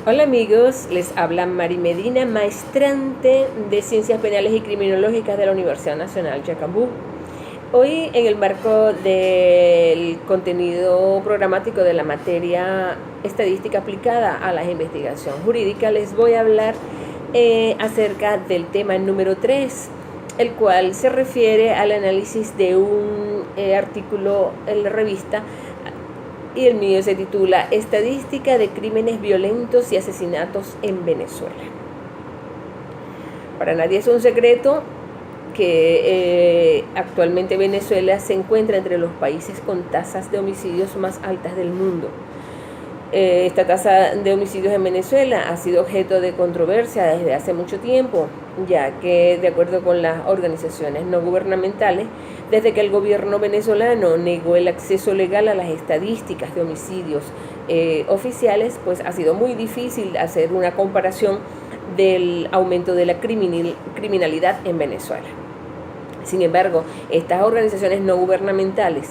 Hola amigos, les habla Mari Medina, maestrante de Ciencias Penales y Criminológicas de la Universidad Nacional Chacabú. Hoy, en el marco del contenido programático de la materia Estadística aplicada a la investigación jurídica, les voy a hablar acerca del tema número 3, el cual se refiere al análisis de un artículo en la revista, y el mío se titula Estadística de crímenes violentos y asesinatos en Venezuela. Para nadie es un secreto que actualmente Venezuela se encuentra entre los países con tasas de homicidios más altas del mundo. Esta tasa de homicidios en Venezuela ha sido objeto de controversia desde hace mucho tiempo, ya que, de acuerdo con las organizaciones no gubernamentales, desde que el gobierno venezolano negó el acceso legal a las estadísticas de homicidios oficiales, pues ha sido muy difícil hacer una comparación del aumento de la criminalidad en Venezuela. Sin embargo, estas organizaciones no gubernamentales,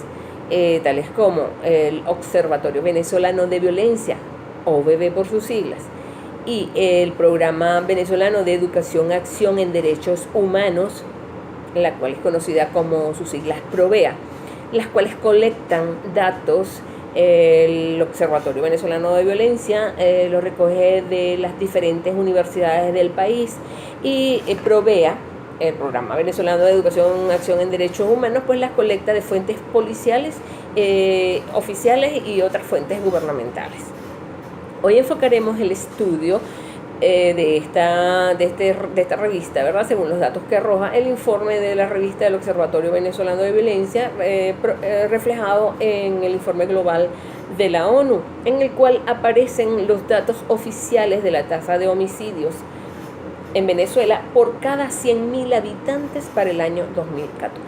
tales como el Observatorio Venezolano de Violencia, OVV por sus siglas, y el Programa Venezolano de Educación Acción en Derechos Humanos, la cual es conocida como sus siglas PROVEA, las cuales colectan datos. El Observatorio Venezolano de Violencia lo recoge de las diferentes universidades del país, y PROVEA, el Programa Venezolano de Educación Acción en Derechos Humanos, pues las colecta de fuentes policiales, oficiales y otras fuentes gubernamentales. Hoy enfocaremos el estudio de esta revista, ¿verdad? Según los datos que arroja el informe de la revista del Observatorio Venezolano de Violencia, reflejado en el informe global de la ONU, en el cual aparecen los datos oficiales de la tasa de homicidios en Venezuela por cada 100.000 habitantes para el año 2014.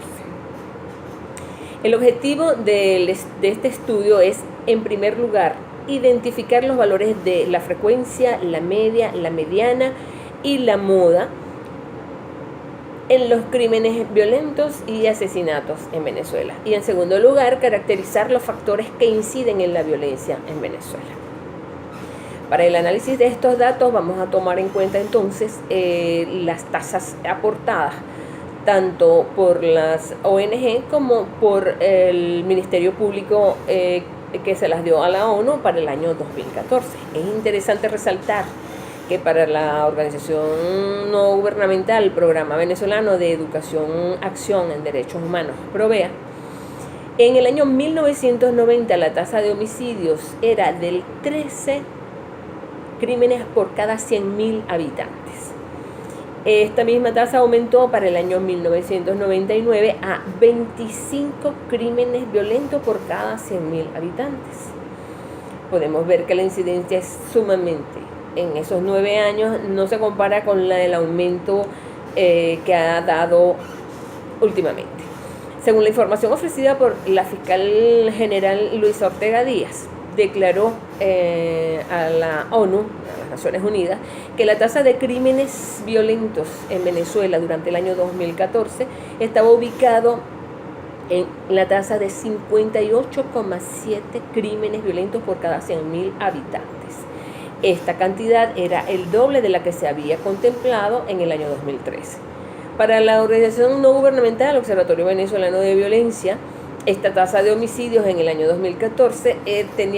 El objetivo de este estudio es, en primer lugar, identificar los valores de la frecuencia, la media, la mediana y la moda en los crímenes violentos y asesinatos en Venezuela. Y en segundo lugar, caracterizar los factores que inciden en la violencia en Venezuela. Para el análisis de estos datos vamos a tomar en cuenta entonces las tasas aportadas tanto por las ONG como por el Ministerio Público que se las dio a la ONU para el año 2014. Es interesante resaltar que para la organización no gubernamental Programa Venezolano de Educación Acción en Derechos Humanos, PROVEA, en el año 1990 la tasa de homicidios era del 13 crímenes por cada 100.000 habitantes. Esta misma tasa aumentó para el año 1999 a 25 crímenes violentos por cada 100.000 habitantes. Podemos ver que la incidencia es sumamente, en esos 9 años, no se compara con el aumento que ha dado últimamente. Según la información ofrecida por la fiscal general Luisa Ortega Díaz, declaró a la ONU, a las Naciones Unidas, que la tasa de crímenes violentos en Venezuela durante el año 2014 estaba ubicado en la tasa de 58,7 crímenes violentos por cada 100.000 habitantes. Esta cantidad era el doble de la que se había contemplado en el año 2013. Para la organización no gubernamental Observatorio Venezolano de Violencia, esta tasa de homicidios en el año 2014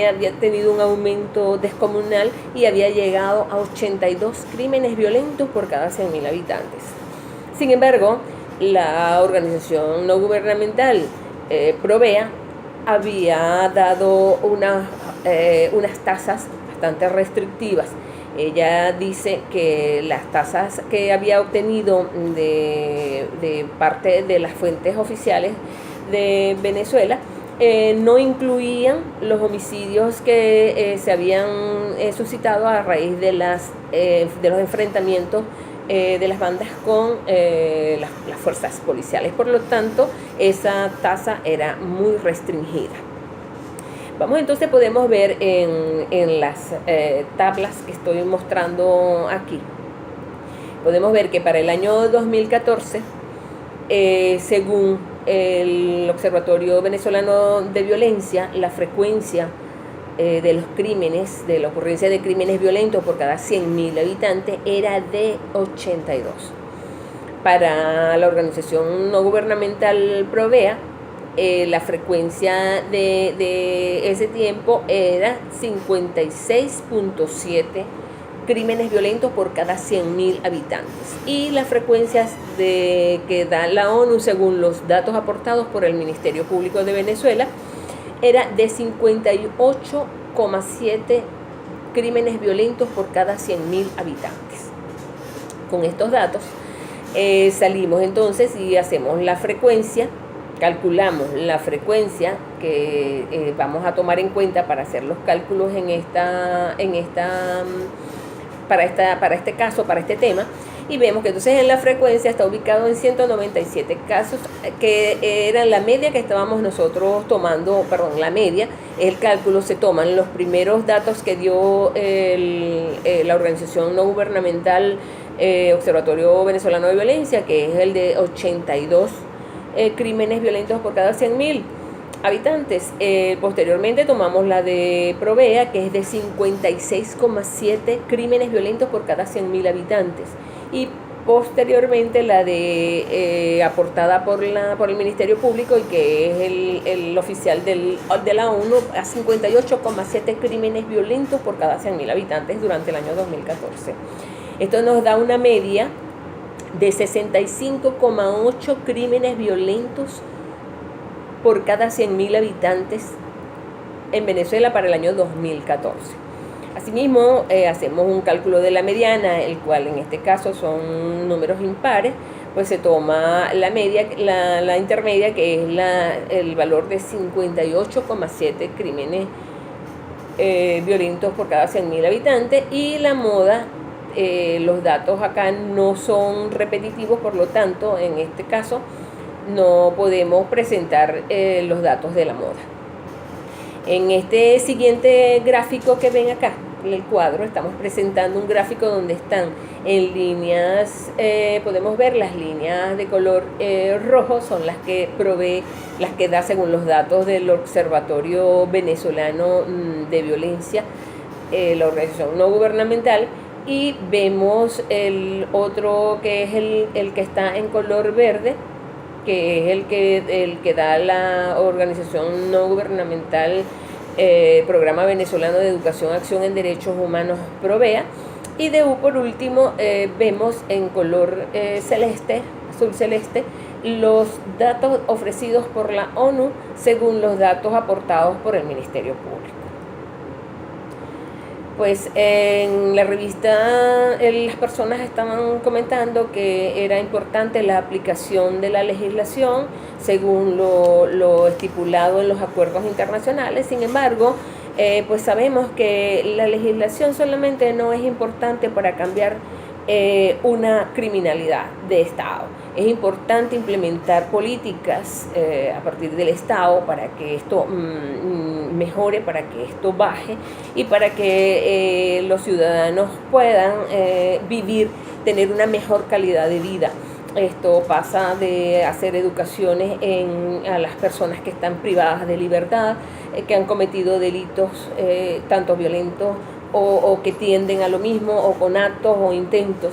había tenido un aumento descomunal y había llegado a 82 crímenes violentos por cada 100.000 habitantes. Sin embargo, la organización no gubernamental PROVEA había dado unas tasas bastante restrictivas. Ella dice que las tasas que había obtenido de parte de las fuentes oficiales de Venezuela no incluían los homicidios que se habían suscitado a raíz de los enfrentamientos de las bandas con las fuerzas policiales. Por lo tanto, esa tasa era muy restringida. Vamos, entonces podemos ver en las tablas que estoy mostrando aquí, podemos ver que para el año 2014, según el Observatorio Venezolano de Violencia, la frecuencia de los crímenes, de la ocurrencia de crímenes violentos por cada 100.000 habitantes era de 82. Para la organización no gubernamental Provea, la frecuencia de ese tiempo era 56.7 crímenes violentos por cada 100.000 habitantes. Y las frecuencias que da la ONU, según los datos aportados por el Ministerio Público de Venezuela, era de 58,7 crímenes violentos por cada 100.000 habitantes. Con estos datos salimos entonces y hacemos la frecuencia, calculamos la frecuencia que vamos a tomar en cuenta para hacer los cálculos para este caso, para este tema, y vemos que entonces en la frecuencia está ubicado en 197 casos, que era la media que estábamos nosotros tomando, la media, el cálculo se toman los primeros datos que dio la organización no gubernamental Observatorio Venezolano de Violencia, que es el de 82 crímenes violentos por cada 100.000 habitantes. Posteriormente tomamos la de Provea, que es de 56,7 crímenes violentos por cada 100.000 habitantes. Y posteriormente la de aportada por el Ministerio Público, y que es el oficial de la ONU, a 58,7 crímenes violentos por cada 100.000 habitantes durante el año 2014. Esto nos da una media de 65,8 crímenes violentos por cada 100.000 habitantes en Venezuela para el año 2014. Asimismo, hacemos un cálculo de la mediana, el cual en este caso son números impares, pues se toma la media, la intermedia, que es el valor de 58,7 crímenes violentos por cada 100.000 habitantes, y la moda. Los datos acá no son repetitivos, por lo tanto, en este caso no podemos presentar los datos de la moda. En este siguiente gráfico que ven acá, en el cuadro, estamos presentando un gráfico donde están en líneas, podemos ver las líneas de color rojo, son las que da según los datos del Observatorio Venezolano de Violencia, la organización no gubernamental. Y vemos el otro, que es el que está en color verde, que es el que da la organización no gubernamental Programa Venezolano de Educación, Acción en Derechos Humanos, Provea. Y por último, vemos en color celeste, azul celeste, los datos ofrecidos por la ONU según los datos aportados por el Ministerio Público. Pues en la revista las personas estaban comentando que era importante la aplicación de la legislación según lo estipulado en los acuerdos internacionales. Sin embargo, pues sabemos que la legislación solamente no es importante para cambiar una criminalidad de Estado. Es importante implementar políticas a partir del Estado para que esto mejore, para que esto baje y para que los ciudadanos puedan tener una mejor calidad de vida. Esto pasa de hacer educaciones a las personas que están privadas de libertad, que han cometido delitos tanto violentos o que tienden a lo mismo, o con actos o intentos,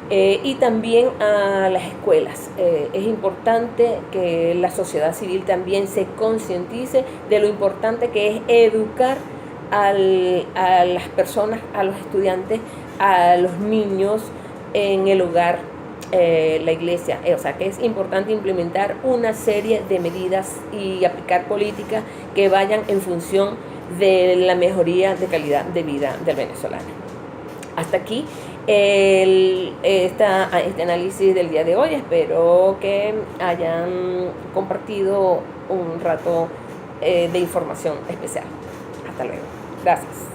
y también a las escuelas. Es importante que la sociedad civil también se concientice de lo importante que es educar a las personas, a los estudiantes, a los niños en el hogar, la iglesia. O sea que es importante implementar una serie de medidas y aplicar políticas que vayan en función de la mejoría de calidad de vida del venezolano. Hasta aquí este análisis del día de hoy. Espero que hayan compartido un rato de información especial. Hasta luego. Gracias.